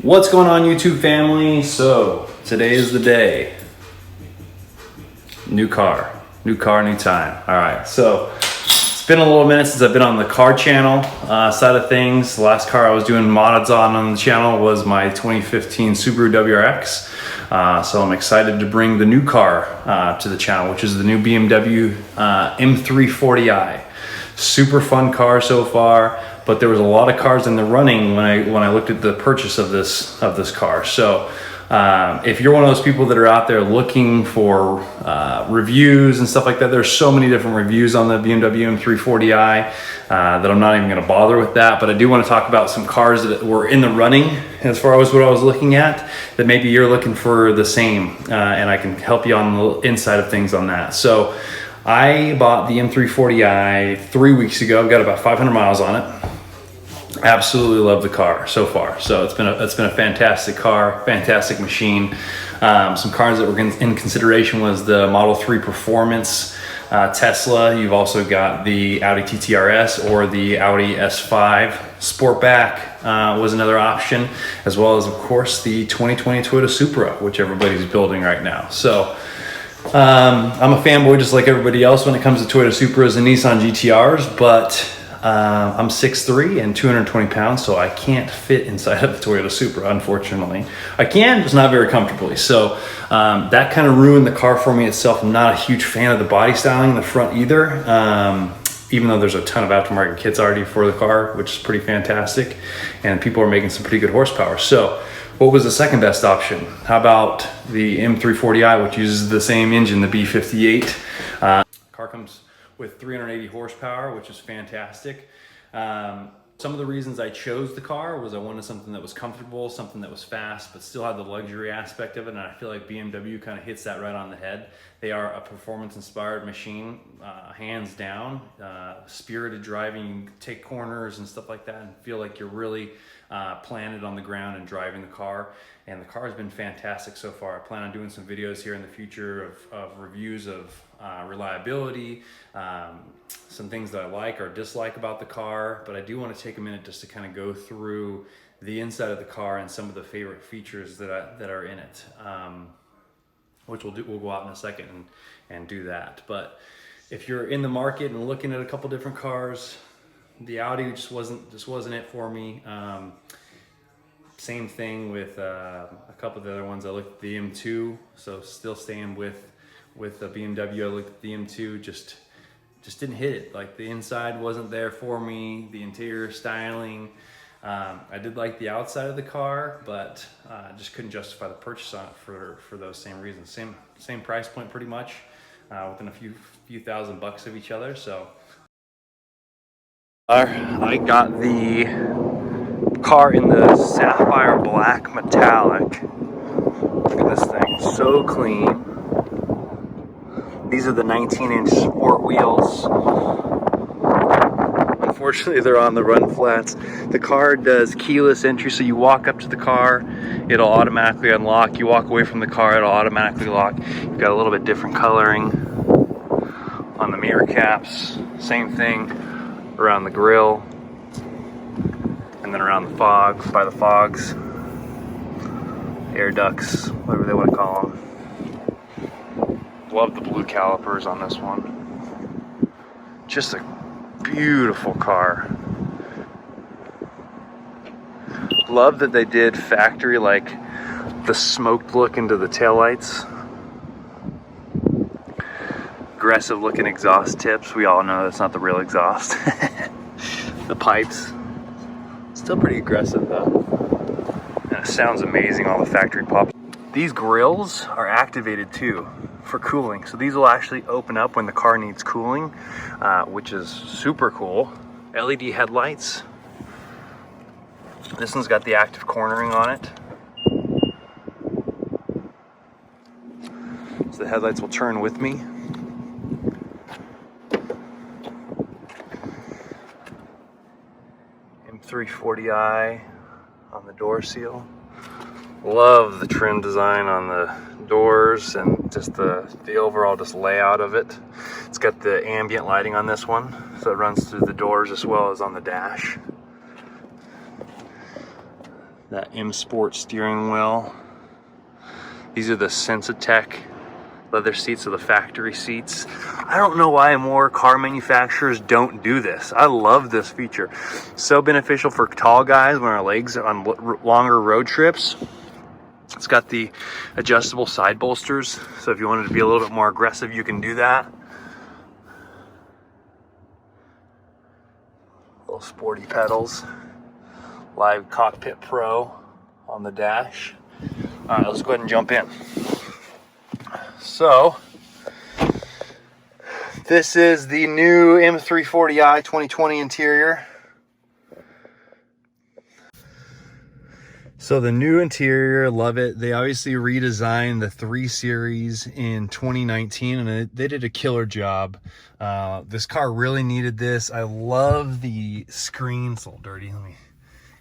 What's going on, YouTube family? So today is the day. New car, new time. All right, so it's been a little minute since I've been on the car channel side of things. The last car I was doing mods on the channel was my 2015 Subaru WRX. So I'm excited to bring the new car to the channel, which is the new BMW M340i. Super fun car so far, but there was a lot of cars in the running when I looked at the purchase of this car. So if you're one of those people that are out there looking for reviews and stuff like that, there's so many different reviews on the BMW M340i that I'm not even going to bother with that. But I do want to talk about some cars that were in the running as far as what I was looking at, that maybe you're looking for the same, and I can help you on the inside of things on that. So I bought the M340i 3 weeks ago. I've got about 500 miles on it. Absolutely love the car so far. So it's been a fantastic car, fantastic machine. Some cars that were in consideration was the Model 3 Performance, Tesla. You've also got the Audi TT-RS or the Audi S5 Sportback was another option, as well as of course the 2020 Toyota Supra, which everybody's building right now. So I'm a fanboy just like everybody else when it comes to Toyota Supras and Nissan GTRs, but I'm 6'3" and 220 pounds, so I can't fit inside of the Toyota Supra, unfortunately. I can, just not very comfortably. So that kind of ruined the car for me itself. I'm not a huge fan of the body styling in the front either, even though there's a ton of aftermarket kits already for the car, which is pretty fantastic, and people are making some pretty good horsepower. So what was the second best option? How about the M340i, which uses the same engine, the B58? Car comes with 380 horsepower, which is fantastic. Some of the reasons I chose the car was I wanted something that was comfortable, something that was fast, but still had the luxury aspect of it, and I feel like BMW kind of hits that right on the head. They are a performance-inspired machine, hands down. Spirited driving, you can take corners and stuff like that and feel like you're really planted on the ground and driving the car. And the car has been fantastic so far. I plan on doing some videos here in the future of reviews of reliability, some things that I like or dislike about the car, but I do want to take a minute just to kind of go through the inside of the car and some of the favorite features that are in it, which we'll go out in a second and do that. But if you're in the market and looking at a couple different cars, the Audi just wasn't it for me. Same thing with a couple of the other ones. I looked at the M2, so still staying with the BMW. I looked at the M2, just didn't hit it. Like, the inside wasn't there for me, the interior styling. I did like the outside of the car, but just couldn't justify the purchase on it for those same reasons. Same price point pretty much, within a few thousand bucks of each other. So I got the car in the sapphire black metallic. Look at this thing, so clean. These are the 19-inch sport wheels. Unfortunately, they're on the run flats. The car does keyless entry, so you walk up to the car, it'll automatically unlock. You walk away from the car, it'll automatically lock. You've got a little bit different coloring on the mirror caps. Same thing around the grille, and then around the fogs, by the fogs, air ducts, whatever they want to call them. Love the blue calipers on this one. Just a beautiful car. Love that they did factory, like the smoked look into the taillights. Aggressive looking exhaust tips. We all know that's not the real exhaust. The pipes, still pretty aggressive though. And it sounds amazing, all the factory pops. These grills are activated too for cooling. So these will actually open up when the car needs cooling, which is super cool. LED headlights. This one's got the active cornering on it. So the headlights will turn with me. M340i on the door seal. Love the trim design on the doors and just the overall just layout of it. It's got the ambient lighting on this one, so it runs through the doors as well as on the dash. That M Sport steering wheel. These are the Sensitech leather seats, so the factory seats. I don't know why more car manufacturers don't do this. I love this feature. So beneficial for tall guys when our legs are on longer road trips. It's got the adjustable side bolsters, so if you wanted to be a little bit more aggressive, you can do that. Little sporty pedals. Live Cockpit Pro on the dash. All right, let's go ahead and jump in. So, this is the new M340i 2020 interior. So the new interior, love it. They obviously redesigned the 3 Series in 2019 and they did a killer job. This car really needed this. I love the screen. It's a little dirty. Let me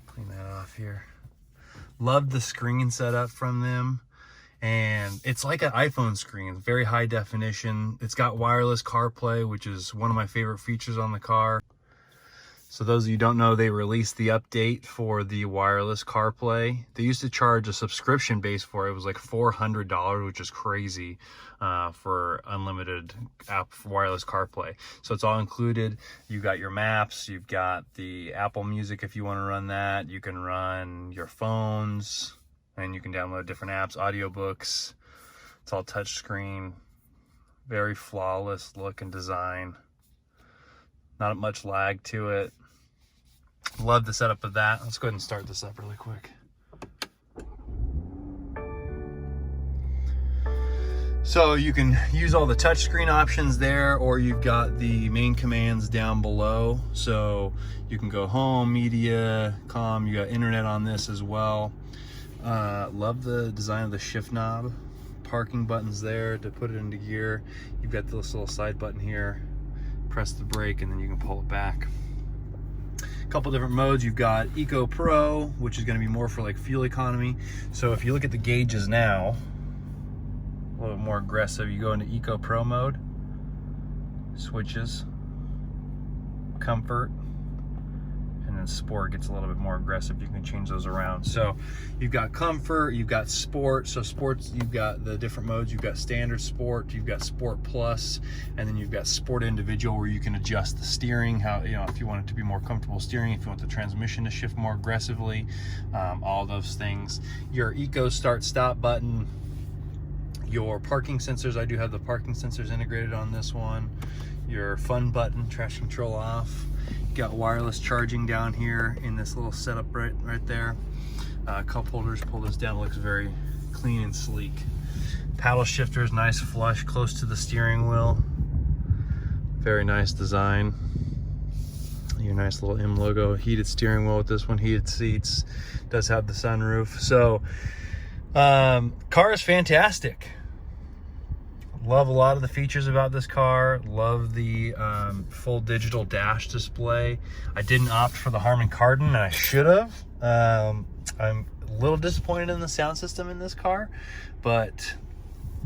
clean that off here. Love the screen setup from them. And it's like an iPhone screen, very high definition. It's got wireless CarPlay, which is one of my favorite features on the car. So those of you who don't know, they released the update for the wireless CarPlay. They used to charge a subscription base for it. It was like $400, which is crazy for unlimited app wireless CarPlay. So it's all included. You got your maps, you've got the Apple Music if you want to run that. You can run your phones, and you can download different apps, audiobooks. It's all touchscreen. Very flawless look and design. Not much lag to it. Love the setup of that. Let's go ahead and start this up really quick. So you can use all the touchscreen options there, or you've got the main commands down below. So you can go home, media, comm, you got internet on this as well. Love the design of the shift knob. Parking buttons there to put it into gear. You've got this little side button here. Press the brake and then you can pull it back. A couple different modes. You've got Eco Pro, which is going to be more for like fuel economy. So if you look at the gauges now, a little bit more aggressive, you go into Eco Pro mode, switches, comfort, and then sport gets a little bit more aggressive. You can change those around. So you've got comfort, you've got sport. So sports, you've got the different modes. You've got standard sport, you've got sport plus, and then you've got sport individual, where you can adjust the steering, how, you know, if you want it to be more comfortable steering, if you want the transmission to shift more aggressively, all those things. Your Eco start stop button, your parking sensors. I do have the parking sensors integrated on this one. Your fun button, traction control off. Got wireless charging down here in this little setup right there. Cup holders, pull this down, it looks very clean and sleek. Paddle shifters, nice flush, close to the steering wheel. Very nice design. Your nice little M logo. Heated steering wheel with this one, heated seats. Does have the sunroof. So, car is fantastic. Love a lot of the features about this car. Love the full digital dash display. I didn't opt for the Harman Kardon, and I should have. I'm a little disappointed in the sound system in this car, but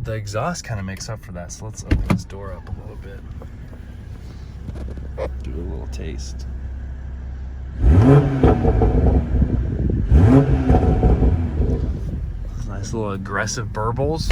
the exhaust kind of makes up for that. So let's open this door up a little bit. Do a little taste. Nice little aggressive burbles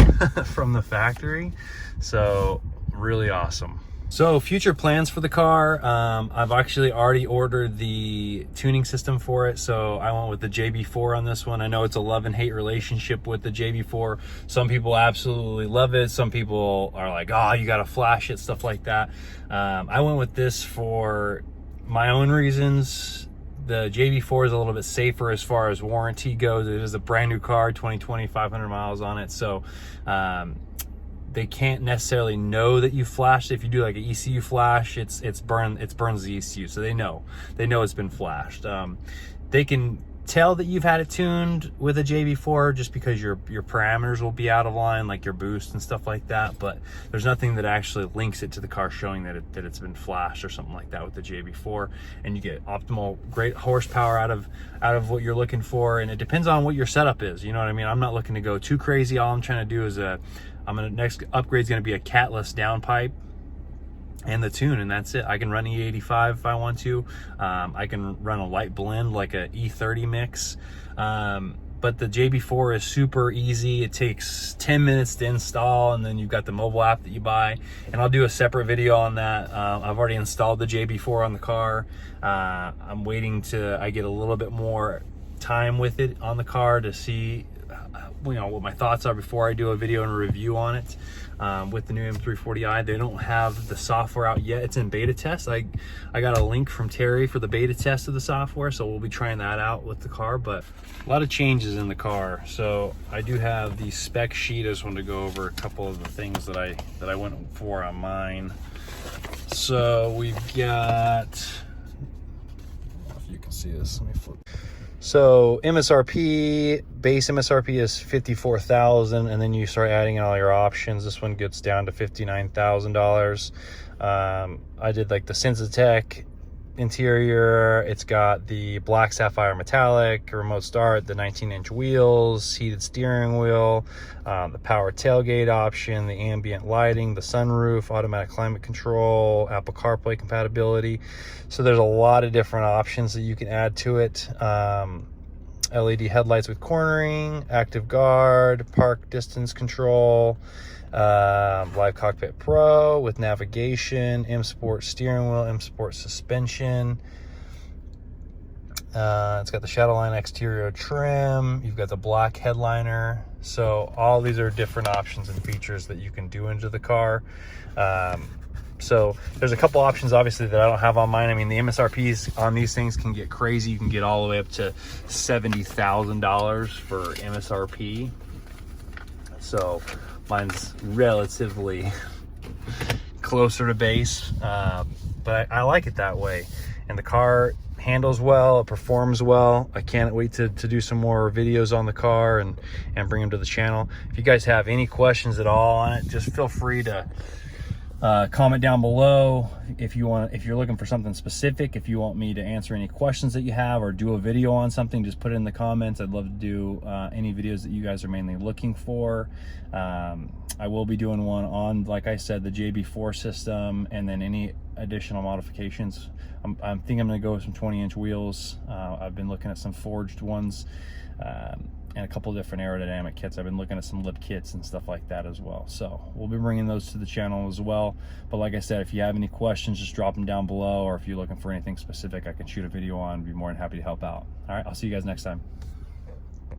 from the factory. So really awesome. So future plans for the car, I've actually already ordered the tuning system for it. So I went with the JB4 on this one. I know it's a love and hate relationship with the JB4. Some people absolutely love it. Some people are like, oh, you gotta flash it, stuff like that. I went with this for my own reasons. The JB4 is a little bit safer as far as warranty goes. It is a brand new car, 2020, 500 miles on it. So they can't necessarily know that you flashed. If you do like an ECU flash, it burns the ECU. So they know it's been flashed. They can tell that you've had it tuned with a JB4 just because your parameters will be out of line, like your boost and stuff like that, but there's nothing that actually links it to the car showing that it's been flashed or something like that with the JB4. And you get optimal, great horsepower out of what you're looking for, and it depends on what your setup is, you know what I mean? I'm not looking to go too crazy. All I'm trying to do is next upgrade is going to be a catless downpipe. and the tune, and that's it. I can run E85 if I want to. I can run a light blend like a E30 mix. But the JB4 is super easy. It takes 10 minutes to install, and then you've got the mobile app that you buy. And I'll do a separate video on that. I've already installed the JB4 on the car. I'm waiting to I get a little bit more time with it on the car to see what my thoughts are before I do a video and a review on it. With the new M340i, they don't have the software out yet. It's in beta test. I got a link from Terry for the beta test of the software, so we'll be trying that out with the car. But a lot of changes in the car. So I do have the spec sheet. I just wanted to go over a couple of the things that I went for on mine. So we've got, I don't know if you can see this. Let me flip. So MSRP, base MSRP is $54,000, and then you start adding in all your options. This one gets down to $59,000. I did like the Sensitech interior. It's got the black sapphire metallic, remote start, the 19-inch wheels, heated steering wheel, the power tailgate option, the ambient lighting, the sunroof, automatic climate control, Apple Carplay compatibility. So there's a lot of different options that you can add to it. LED headlights with cornering, active guard, park distance control, Live Cockpit Pro with navigation, M Sport steering wheel, M Sport suspension. It's got the Shadowline exterior trim. You've got the black headliner. So all these are different options and features that you can do into the car. So there's a couple options obviously that I don't have on mine. I mean, the MSRPs on these things can get crazy. You can get all the way up to $70,000 for MSRP. So mine's relatively closer to base, but I like it that way. And the car handles well, it performs well. I can't wait to do some more videos on the car and bring them to the channel. If you guys have any questions at all on it, just feel free to comment down below. If you're looking for something specific, if you want me to answer any questions that you have or do a video on something, just put it in the comments. I'd love to do any videos that you guys are mainly looking for. I will be doing one on, like I said, the JB4 system, and then any additional modifications. I think I'm going to go with some 20-inch wheels. I've been looking at some forged ones, and a couple different aerodynamic kits. I've been looking at some lip kits and stuff like that as well. So we'll be bringing those to the channel as well. But like I said, if you have any questions, just drop them down below, or if you're looking for anything specific I can shoot a video on, I'd be more than happy to help out. All right, I'll see you guys next time.